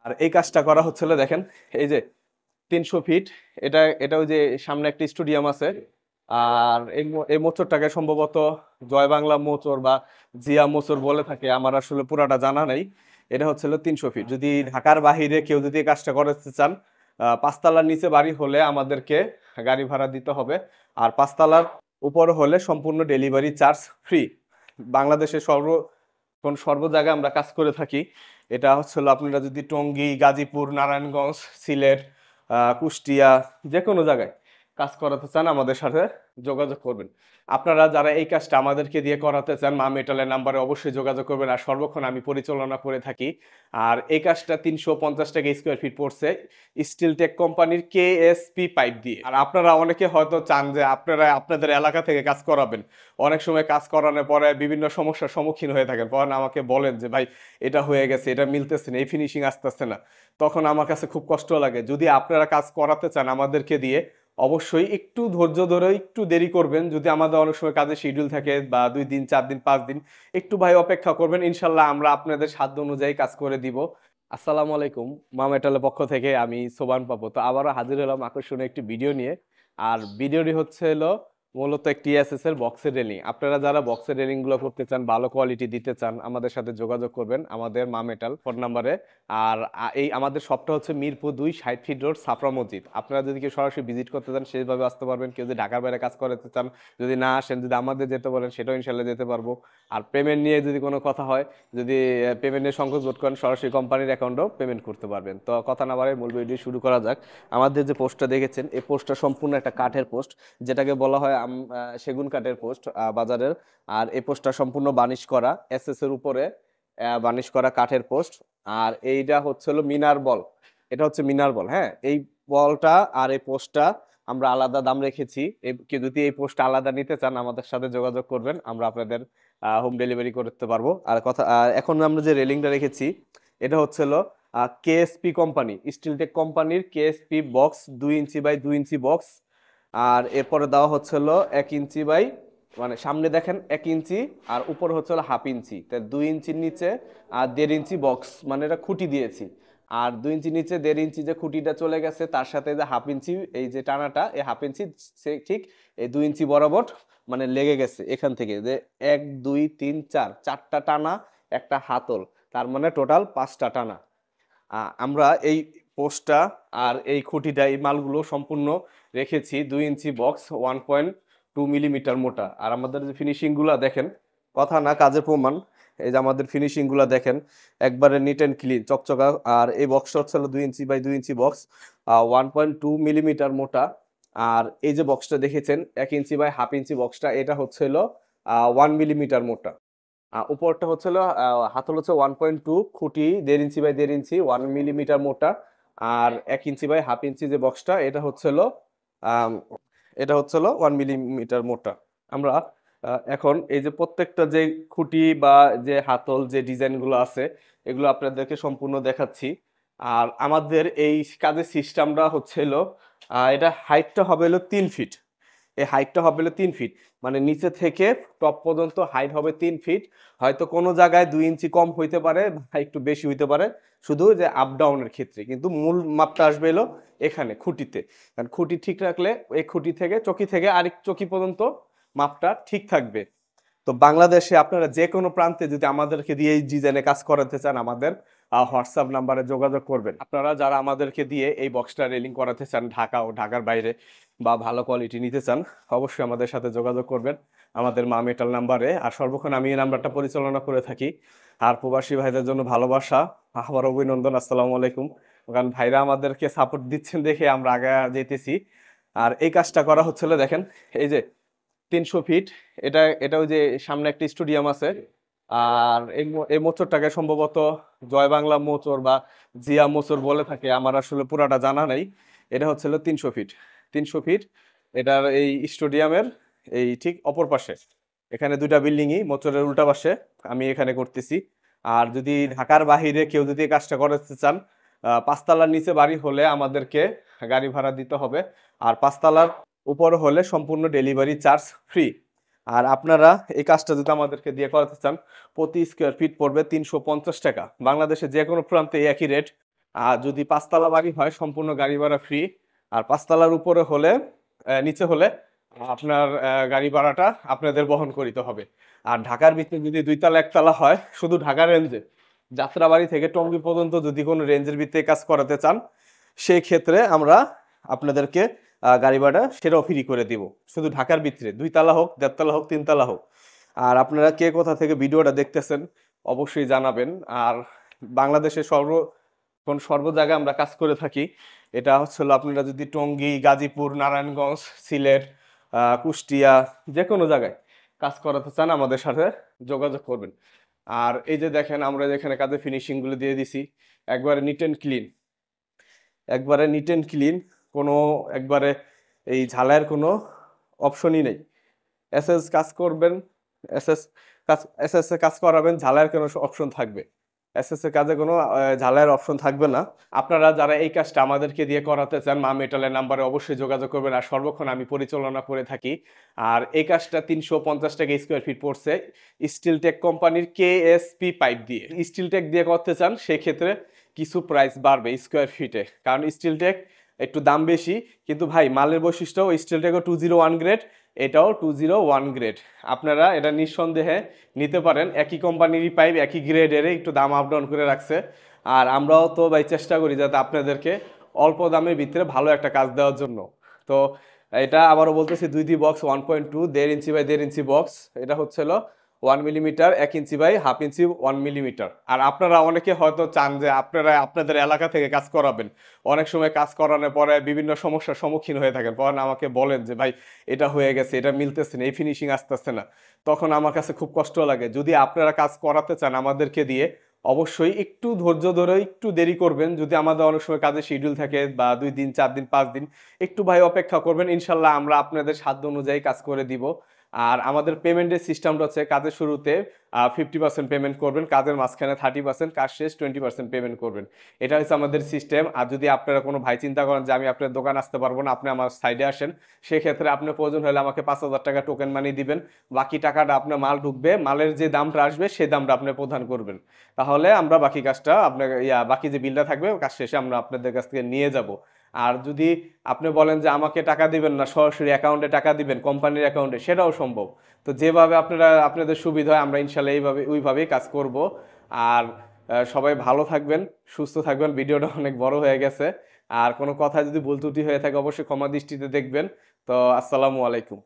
আর এই কাজটা করা হচ্ছিল দেখেন, এই যে 300 ফিট, এটা এটা ওই যে সামনে একটা স্টেডিয়াম আছে। আর এই মোচরটাকে সম্ভবত জয় বাংলা মোচর বা জিয়া মোচর বলে থাকে, আমার আসলে পুরাটা জানা নেই। এটা হচ্ছিল 300 ফিট। যদি ঢাকার বাহিরে কেউ যদি এই কাজটা করতে চান, পাঁচতলার নিচে বাড়ি হলে আমাদেরকে গাড়ি ভাড়া দিতে হবে। আর পাঁচতলার উপর হলে সম্পূর্ণ ডেলিভারি চার্জ ফ্রি। বাংলাদেশের সর্ব জায়গায় আমরা কাজ করে থাকি। এটা হচ্ছিল আপনারা যদি টঙ্গী, গাজীপুর, নারায়ণগঞ্জ, সিলেট, কুষ্টিয়া, যে কোনো জায়গায় কাজ করাতে চান আমাদের সাথে যোগাযোগ করবেন। আপনারা যারা এই কাজটা আমাদেরকে দিয়ে করাতে চান, মা মেটালের নাম্বারে অবশ্যই যোগাযোগ করবেন। আর সর্বক্ষণ আমি পরিচালনা করে থাকি। আর এই কাজটা 350 টাকা স্কোয়ার ফিট পড়ছে স্টিল টেক কোম্পানির কেএসপি পাইপ দিয়ে। আর আপনারা অনেকে হয়তো চান যে আপনারা আপনাদের এলাকা থেকে কাজ করাবেন। অনেক সময় কাজ করানোর পরে বিভিন্ন সমস্যার সম্মুখীন হয়ে থাকেন, পরে আমাকে বলেন যে ভাই এটা হয়ে গেছে, এটা মিলতেছে না, এই ফিনিশিং আসতেছে না। তখন আমার কাছে খুব কষ্ট লাগে। যদি আপনারা কাজ করাতে চান আমাদেরকে দিয়ে, অবশ্যই একটু ধৈর্য ধরে একটু দেরি করবেন। যদি আমাদের অনেক সময় কাজের শিডিউল থাকে বা 2 দিন, 4 দিন, 5 দিন, একটু ভাই অপেক্ষা করবেন। ইনশাল্লাহ আমরা আপনাদের সাধ্য অনুযায়ী কাজ করে দিব। আসসালামু আলাইকুম। মা মেটালের পক্ষ থেকে আমি সোবান পাবো তো আবারও হাজির হলাম আকর্ষণীয় একটি ভিডিও নিয়ে। আর ভিডিওটি হচ্ছে হলো মূলত একটি এসএস এর বক্সের রেলিং। আপনারা যারা বক্সের রেলিং গুলো করতে চান, ভালো কোয়ালিটি দিতে চান, আমাদের সাথে যোগাযোগ করবেন আমাদের মা মেটাল ফোন নাম্বারে। আর এই আমাদের শপটা হচ্ছে মিরপুর 2, 60 ফিট রোড, সাফরা মসজিদ। আপনারা যদি কেউ সরাসরি ভিজিট করতে চান সেভাবে আসতে পারবেন। কেউ যদি ঢাকার বাইরে কাজ করতে চান, যদি না আসেন, যদি আমাদের যেতে বলেন, সেটাও ইনশাল্লাহ যেতে পারবো। আর পেমেন্ট নিয়ে যদি কোনো কথা হয়, যদি পেমেন্ট নিয়ে সংকোচ বোধ করেন, সরাসরি কোম্পানির অ্যাকাউন্টেও পেমেন্ট করতে পারবেন। তো কথা না বাড়াই মূল ভিডিও শুরু করা যাক। আমাদের যে পোস্টটা দেখেছেন, এই পোস্টটা সম্পূর্ণ একটা কাঠের পোস্ট, যেটাকে বলা হয় সেগুন কাঠের পোস্ট বাজারের। আর এই পোস্টটা সম্পূর্ণ বানিশ করা এসএস এর উপরে বানিশ করা কাঠের পোস্ট। আর এইটা হচ্ছে মিনার বল। এটা হচ্ছে মিনার বল, হ্যাঁ। এই বলটা আর এই পোস্টটা আমরা আলাদা দাম রেখেছি। কেউ যদি এই পোস্টটা আলাদা নিতে চান আমাদের সাথে যোগাযোগ করবেন, আমরা আপনাদের হোম ডেলিভারি করতে পারবো। আর এখন আমরা যে রেলিংটা রেখেছি, এটা হচ্ছে কেএসপি কোম্পানি, স্টিলটেক কোম্পানির KSP box, 2 inch by 2 inch box. আর এরপরে দেওয়া হচ্ছে 1 ইঞ্চি বাই, মানে সামনে দেখেন 1 ইঞ্চি, আর উপর হচ্ছে 1/2 ইঞ্চি, তাই 2 ইঞ্চির নিচে আর 1.5 ইঞ্চি বক্স, মানে এটা খুঁটি দিয়েছি। আর 2 ইঞ্চি নিচে 1.5 ইঞ্চি যে খুঁটিটা চলে গেছে, তার সাথে যে 1/2 ইঞ্চি এই যে টানাটা, এই 1/2 ইঞ্চি ঠিক এই 2 ইঞ্চি বরাবর মানে লেগে গেছে এখান থেকে, যে 1, 2, 3, 4, 4টা টানা, একটা হাতল, তার মানে টোটাল 5টা টানা। আমরা এই পোস্টটা আর এই খুঁটিটা, এই মালগুলো সম্পূর্ণ রেখেছি 2 ইঞ্চি বক্স, 1.2 মিলিমিটার মোটা। আর আমাদের যে ফিনিশিং গুলা দেখেন, কথা না কাজের প্রমাণ। এই যে আমাদের ফিনিশিং গুলা দেখেন, একবারে নিট অ্যান্ড ক্লিন, চকচকা। আর এই বক্সটা হচ্ছে 2 inch by 2 inch box, 1.2 millimetre মোটা। আর এই যে বক্সটা দেখেছেন 1 ইঞ্চি বাই 1/2 ইঞ্চি বক্সটা, এটা হচ্ছে 1 মিলিমিটার মোটা। উপরটা হচ্ছিল হাতল হচ্ছে 1.2, খুঁটি 1.5 ইঞ্চি বাই 1.5 ইঞ্চি, 1 মিলিমিটার মোটা। আর 1 ইঞ্চি বাই 1/2 ইঞ্চি যে বক্সটা, আম, এটা হচ্ছিল 1 মিলিমিটার মোটা। আমরা এখন এই যে প্রত্যেকটা যে খুঁটি বা যে হাতল যে ডিজাইন গুলো আছে, এগুলো আপনাদেরকে সম্পূর্ণ দেখাচ্ছি। আর আমাদের এই কাজের সিস্টেমটা হচ্ছিল, এটা হাইটটা হবে 3 ফিট। এই হাইটটা হবে 3 ফিট, মানে নিচে থেকে টপ পর্যন্ত হাইট হবে 3 ফিট। হয়তো কোনো জায়গায় 2 ইঞ্চি কম হইতে পারে বা একটু বেশি হইতে পারে, শুধু যে আপ ডাউনের ক্ষেত্রে। কিন্তু মূল মাপটা আসবে এখানে খুঁটিতে। কারণ খুঁটি ঠিক রাখলে এই খুঁটি থেকে চকি থেকে আরেক চকি পর্যন্ত মাপটা ঠিক থাকবে। তো বাংলাদেশে আপনারা যে কোনো প্রান্তে যদি আমাদেরকে দিয়ে এই ডিজাইনে কাজ করাতে চান, আমাদের হোয়াটসঅ্যাপ নাম্বারে যোগাযোগ করবেন। আপনারা যারা আমাদেরকে দিয়ে এই বক্সটা রেলিং করাতে চান, ঢাকা ও ঢাকার বাইরে, বা ভালো কোয়ালিটি নিতে চান, অবশ্যই আমাদের সাথে যোগাযোগ করবেন আমাদের মা মেটাল নাম্বারে। আর সর্বক্ষণ আমি এই নাম্বারটা পরিচালনা করে থাকি। আর প্রবাসী ভাইদের জন্য ভালোবাসা, আবার অভিনন্দন, আসসালামু আলাইকুম। কারণ ভাইরা আমাদেরকে সাপোর্ট দিচ্ছেন দেখে আমরা আগে যেতেছি। আর এই কাজটা করা হচ্ছিল দেখেন, এই যে 300 ফিট, এটা এটা ওই যে সামনে একটা স্টেডিয়াম আছে। আর এই মোচরটাকে সম্ভবত জয় বাংলা মোচর বা জিয়া মোচর বলে থাকে, আমার আসলে পুরাটা জানা নাই। এটা হচ্ছে 300 ফিট। 300 ফিট এটার এই স্টেডিয়ামের এই ঠিক অপর পাশে, এখানে দুইটা বিল্ডিংই মোচরের উল্টা পাশে আমি এখানে করতেছি। আর যদি ঢাকার বাহিরে কেউ যদি এই কাজটা করতে চান, পাঁচতলার নিচে বাড়ি হলে আমাদেরকে গাড়ি ভাড়া দিতে হবে। আর পাঁচতলার উপর হলে সম্পূর্ণ ডেলিভারি চার্জ ফ্রি। আর আপনারা এই কাজটা যদি আমাদেরকে দিয়ে করাতে চান, প্রতি স্কোয়ার ফিট পড়বে 350 টাকা। বাংলাদেশে যে কোনো প্রান্তে একই রেট, আর যদি 5 তলা বাড়ি হয় সম্পূর্ণ গাড়ি ভাড়া ফ্রি। আর 5 তলার উপরে হলে নিচে হলে আপনার গাড়ি ভাড়াটা আপনাদের বহন করিতে হবে। আর ঢাকার ভিতরে যদি 2 তলা 1 তলা হয়, শুধু ঢাকা রেঞ্জে যাত্রাবাড়ি থেকে টঙ্গী পর্যন্ত যদি কোনো রেঞ্জের ভিতরে কাজ করাতে চান, সেই ক্ষেত্রে আমরা আপনাদেরকে গাড়ি ভাড়া সেটাও ফ্রি করে দিব। শুধু ঢাকার ভিতরে 2 তলা হোক, 1.5 তলা হোক, 3 তলা হোক। আর আপনারা কে কোথা থেকে ভিডিওটা দেখতেছেন অবশ্যই জানাবেন। আর বাংলাদেশের সর্ব জায়গায় আমরা কাজ করে থাকি। এটা হচ্ছিল আপনারা যদি টঙ্গী, গাজীপুর, নারায়ণগঞ্জ, সিলেট, কুষ্টিয়া যে কোনো জায়গায় কাজ করাতে চান আমাদের সাথে যোগাযোগ করবেন। আর এই যে দেখেন আমরা যেখানে কাজে ফিনিশিং গুলো দিয়ে দিছি, একবারে নিট এন্ড ক্লিন, একবারে নিট এন্ড ক্লিন, কোনো একবারে এই ঝালাইয়ের কোনো অপশনই নেই। এসএস কাজ করবেন, এসএস এসএস এ কাজ করাবেন, ঝালাইয়ের কোনো অপশন থাকবে? এসএস এর কাজে কোনো ঝালাইয়ের অপশন থাকবে না। আপনারা যারা এই কাজটা আমাদেরকে দিয়ে করাতে চান, মা মেটালের নাম্বারে অবশ্যই যোগাযোগ করবেন। আর সর্বক্ষণ আমি পরিচালনা করে থাকি। আর এই কাজটা 350 টাকা স্কোয়ার ফিট পড়ছে স্টিলটেক কোম্পানির কেএসপি পাইপ দিয়ে। স্টিলটেক দিয়ে করতে চান সেক্ষেত্রে কিছু প্রাইস বাড়বে স্কোয়ার ফিটে, কারণ স্টিলটেক একটু দাম বেশি। কিন্তু ভাই মালের বৈশিষ্ট্য স্টিলটেকও 201 গ্রেড, এটাও 201 গ্রেড। আপনারা এটা নিঃসন্দেহে নিতে পারেন। একই কোম্পানিরই পাইপ, একই গ্রেডের, একটু দাম আপ ডাউন করে রাখছে। আর আমরাও তো ভাই চেষ্টা করি যাতে আপনাদেরকে অল্প দামের ভিতরে ভালো একটা কাজ দেওয়ার জন্য। তো এটা আবারও বলতেছি, 2D box 1.2, 1.5 inch by 1.5 inch box. এটা হচ্ছিল 1 millimetre, 1 inch by half inch 1 millimetre. আর আপনারা অনেকে হয়তো চান যে আপনারা আপনাদের এলাকা থেকে কাজ করাবেন। অনেক সময় কাজ করানোর পরে বিভিন্ন সমস্যার সম্মুখীন হয়ে থাকেন, পরে আমাকে বলেন যে ভাই এটা হয়ে গেছে, এটা মিলতেছে না, এই ফিনিশিং আসতেছে না। তখন আমার কাছে খুব কষ্ট লাগে। যদি আপনারা কাজ করাতে চান আমাদেরকে দিয়ে, অবশ্যই একটু ধৈর্য ধরে একটু দেরি করবেন। যদি আমাদের অনেক সময় কাজের শিডিউল থাকে বা 2 দিন, 4 দিন, 5 দিন, একটু ভাই অপেক্ষা করবেন। ইনশাল্লাহ আমরা আপনাদের সাধ্য অনুযায়ী কাজ করে দিব। আর আমাদের পেমেন্টের সিস্টেমটা হচ্ছে কাজের শুরুতে 50% পেমেন্ট করবেন, কাজের মাঝখানে 30%, কাজ শেষ 20% পেমেন্ট করবেন। এটা হচ্ছে আমাদের সিস্টেম। আর যদি আপনারা কোনো ভাই চিন্তা করেন যে আমি আপনার দোকান আসতে পারবো না, আপনি আমার সাইডে আসেন, সেক্ষেত্রে আপনার প্রয়োজন হলে আমাকে 5,000 টাকা টোকেন মানি দিবেন। বাকি টাকাটা আপনার মাল ঢুকবে, মালের যে দামটা আসবে সেই দামটা আপনি প্রদান করবেন। তাহলে আমরা বাকি কাজটা আপনার বাকি যে বিলটা থাকবে কাজ শেষে আমরা আপনাদের কাছ থেকে নিয়ে যাব। আর যদি আপনি বলেন যে আমাকে টাকা দিবেন না, সরাসরি অ্যাকাউন্টে টাকা দিবেন কোম্পানির অ্যাকাউন্টে, সেটাও সম্ভব। তো যেভাবে আপনাদের সুবিধা হয় আমরা ইনশাল্লাহ ওইভাবেই কাজ করব। আর সবাই ভালো থাকবেন, সুস্থ থাকবেন। ভিডিওটা অনেক বড় হয়ে গেছে। আর কোনো কথা যদি ভুল ত্রুটি হয়ে থাকে অবশ্যই ক্ষমা দৃষ্টিতে দেখবেন। তো আসসালামু আলাইকুম।